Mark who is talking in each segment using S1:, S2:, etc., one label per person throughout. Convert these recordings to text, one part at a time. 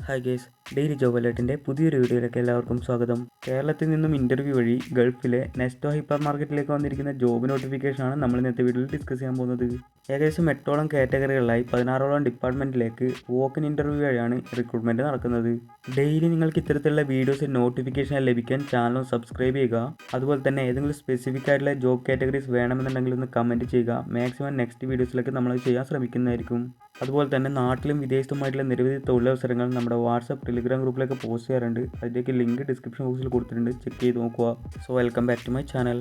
S1: Hi guys, daily job അലേർട്ടിൻ്റെ പുതിയൊരു വീഡിയോയിലേക്ക് എല്ലാവർക്കും സ്വാഗതം. കേരളത്തിൽ നിന്നും ഇൻ്റർവ്യൂ വഴി ഗൾഫിലെ നെസ്റ്റോ ഹൈപ്പർ മാർക്കറ്റിലേക്ക് വന്നിരിക്കുന്ന ജോബ് നോട്ടിഫിക്കേഷനാണ് നമ്മൾ ഇന്നത്തെ വീഡിയോയിൽ ഡിസ്കസ് ചെയ്യാൻ പോകുന്നത്. ഏകദേശം 8ഓളം കാറ്റഗറികളിലായി 16ഓളം ഡിപ്പാർട്ട്മെൻറ്റിലേക്ക് വോക്ക് ഇൻ ഇൻ്റർവ്യൂ വഴിയാണ് റിക്രൂട്ട്മെൻറ്റ് നടക്കുന്നത്. ഡെയിലി നിങ്ങൾക്ക് ഇത്തരത്തിലുള്ള വീഡിയോസ് നോട്ടിഫിക്കേഷൻ ലഭിക്കാൻ ചാനൽ സബ്സ്ക്രൈബ് ചെയ്യുക. അതുപോലെ തന്നെ ഏതെങ്കിലും സ്പെസിഫിക് ആയിട്ടുള്ള ജോബ് കാറ്റഗറീസ് വേണമെന്നുണ്ടെങ്കിൽ ഒന്ന് കമൻറ്റ് ചെയ്യുക. മാക്സിമം നെക്സ്റ്റ് വീഡിയോസിലേക്ക് നമ്മൾ ചെയ്യാൻ ശ്രമിക്കുന്നതായിരിക്കും. അതുപോലെ തന്നെ നാട്ടിലും വിദേശത്തുമായിട്ടുള്ള നിരവധി തൊഴിലവസരങ്ങൾ നമ്മുടെ വാട്സപ്പ് ടെലിഗ്രാം ഗ്രൂപ്പിലൊക്കെ പോസ്റ്റ് ചെയ്യാറുണ്ട്. അതിലേക്ക് ലിങ്ക് ഡിസ്ക്രിപ്ഷൻ ബോക്സിൽ കൊടുത്തിട്ടുണ്ട്, ചെക്ക് ചെയ്ത് നോക്കുക. So welcome back to my channel.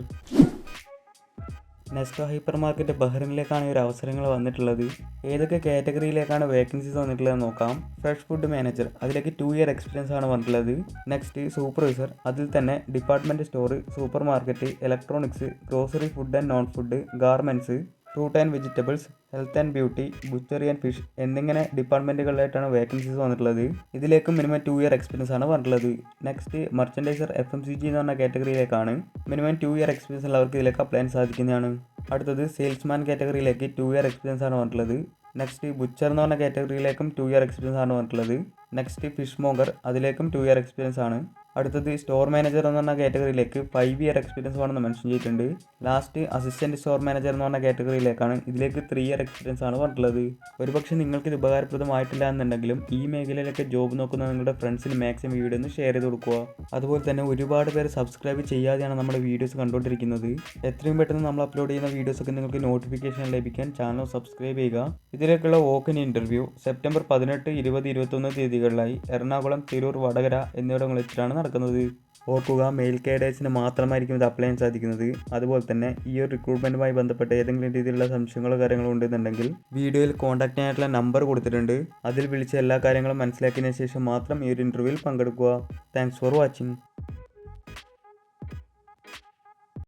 S1: Nesto hypermarket ബഹ്റിനിലേക്കാണ് ഒരു അവസരങ്ങൾ വന്നിട്ടുള്ളത്. ഏതൊക്കെ കാറ്റഗറിയിലേക്കാണ് വേക്കൻസീസ് വന്നിട്ടുള്ളത് നോക്കാം. ഫ്രഷ് ഫുഡ് മാനേജർ, അതിലേക്ക് 2 ഇയർ എക്സ്പീരിയൻസ് ആണ് വന്നിട്ടുള്ളത്. നെക്സ്റ്റ് സൂപ്പർവൈസർ, അതിൽ തന്നെ department store, super market, electronics, grocery, food and non food, garments, fruit and vegetables, health and beauty, butchery and fish എന്നിങ്ങനെ ഡിപ്പാർട്ട്മെൻറ്റുകളിലായിട്ടാണ് വേക്കൻസീസ് വന്നിട്ടുള്ളത്. ഇതിലേക്ക് മിനിമം 2 ഇയർ എക്സ്പീരിയൻസ് ആണ് വന്നിട്ടുള്ളത്. നെക്സ്റ്റ് മർച്ചൻഡൈസർ FMCG എന്ന് പറഞ്ഞ കാറ്റഗറിയിലേക്കാണ്. മിനിമം 2 ഇയർ എക്സ്പീരിയൻസ് ഉള്ളവർക്ക് ഇതിലേക്ക് അപ്ലൈ ചെയ്യാൻ സാധിക്കുന്നതാണ്. അടുത്തത് സെയിൽസ്മാൻ കാറ്റഗറിയിലേക്ക് 2 ഇയർ എക്സ്പീരിയൻസ് ആണ് വന്നിട്ടുള്ളത്. നെക്സ്റ്റ് ബുച്ചർ എന്ന് പറഞ്ഞ കാറ്റഗറിയിലേക്കും 2 ഇയർ എക്സ്പീരിയൻസ് ആണ് വന്നിട്ടുള്ളത്. നെക്സ്റ്റ് ഫിഷ് മോങ്കർ, അതിലേക്കും 2 ഇയർ എക്സ്പീരിയൻസ് ആണ്. അടുത്തത് സ്റ്റോർ മാനേജർ എന്ന് പറഞ്ഞ കാറ്റഗറിയിലേക്ക് 5 ഇയർ എക്സ്പീരിയൻസ് ആണെന്ന് മെൻഷൻ ചെയ്തിട്ടുണ്ട്. ലാസ്റ്റ് അസിസ്റ്റൻറ്റ് സ്റ്റോർ മാനേജർ എന്ന് പറഞ്ഞ കാറ്റഗറിയിലേക്കാണ്. ഇതിലേക്ക് 3 ഇയർ എക്സ്പീരിയൻസ് ആണ് പറഞ്ഞിട്ടുള്ളത്. ഒരുപക്ഷെ നിങ്ങൾക്ക് ഇത് ഉപകാരപ്രദമായിട്ടില്ല എന്നുണ്ടെങ്കിലും ഈ മേഖലയിലൊക്കെ ജോബ് നോക്കുന്ന നിങ്ങളുടെ ഫ്രണ്ട്സിന് മാക്സിമം വീഡിയോ ഒന്ന് ഷെയർ ചെയ്ത് കൊടുക്കുക. അതുപോലെ തന്നെ ഒരുപാട് പേര് സബ്സ്ക്രൈബ് ചെയ്യാതെയാണ് നമ്മുടെ വീഡിയോസ് കണ്ടുകൊണ്ടിരിക്കുന്നത്. എത്രയും പെട്ടെന്ന് നമ്മൾ അപ്ലോഡ് ചെയ്യുന്ന വീഡിയോസൊക്കെ നിങ്ങൾക്ക് നോട്ടിഫിക്കേഷൻ ലഭിക്കാൻ ചാനൽ സബ്സ്ക്രൈബ് ചെയ്യുക. ഇതിലേക്കുള്ള വോക്ക് ഇൻ ഇൻ്റർവ്യൂ സെപ്റ്റംബർ 18, 20, 21 തീയതികളിലായി എറണാകുളം, തിരൂർ, വടകര എന്നിവിടങ്ങളിൽ വെച്ചിട്ടാണ് നടക്കുന്നത്. ഓർക്കുക, മെയിൽ കാഡേഴ്സിന് മാത്രമായിരിക്കും ഇത് അപ്ലൈ ചെയ്യാൻ സാധിക്കുന്നത്. അതുപോലെ തന്നെ ഈ ഒരു റിക്രൂട്ട്മെൻറ്റുമായി ബന്ധപ്പെട്ട് ഏതെങ്കിലും രീതിയിലുള്ള സംശയങ്ങളോ കാര്യങ്ങളോ ഉണ്ടെന്നുണ്ടെങ്കിൽ വീഡിയോയിൽ കോൺടാക്ട് ചെയ്യാനായിട്ടുള്ള നമ്പർ കൊടുത്തിട്ടുണ്ട്. അതിൽ വിളിച്ച് എല്ലാ കാര്യങ്ങളും മനസ്സിലാക്കിയതിനു ശേഷം മാത്രം ഈ ഒരു ഇൻ്റർവ്യൂവിൽ പങ്കെടുക്കുക. Thanks for watching.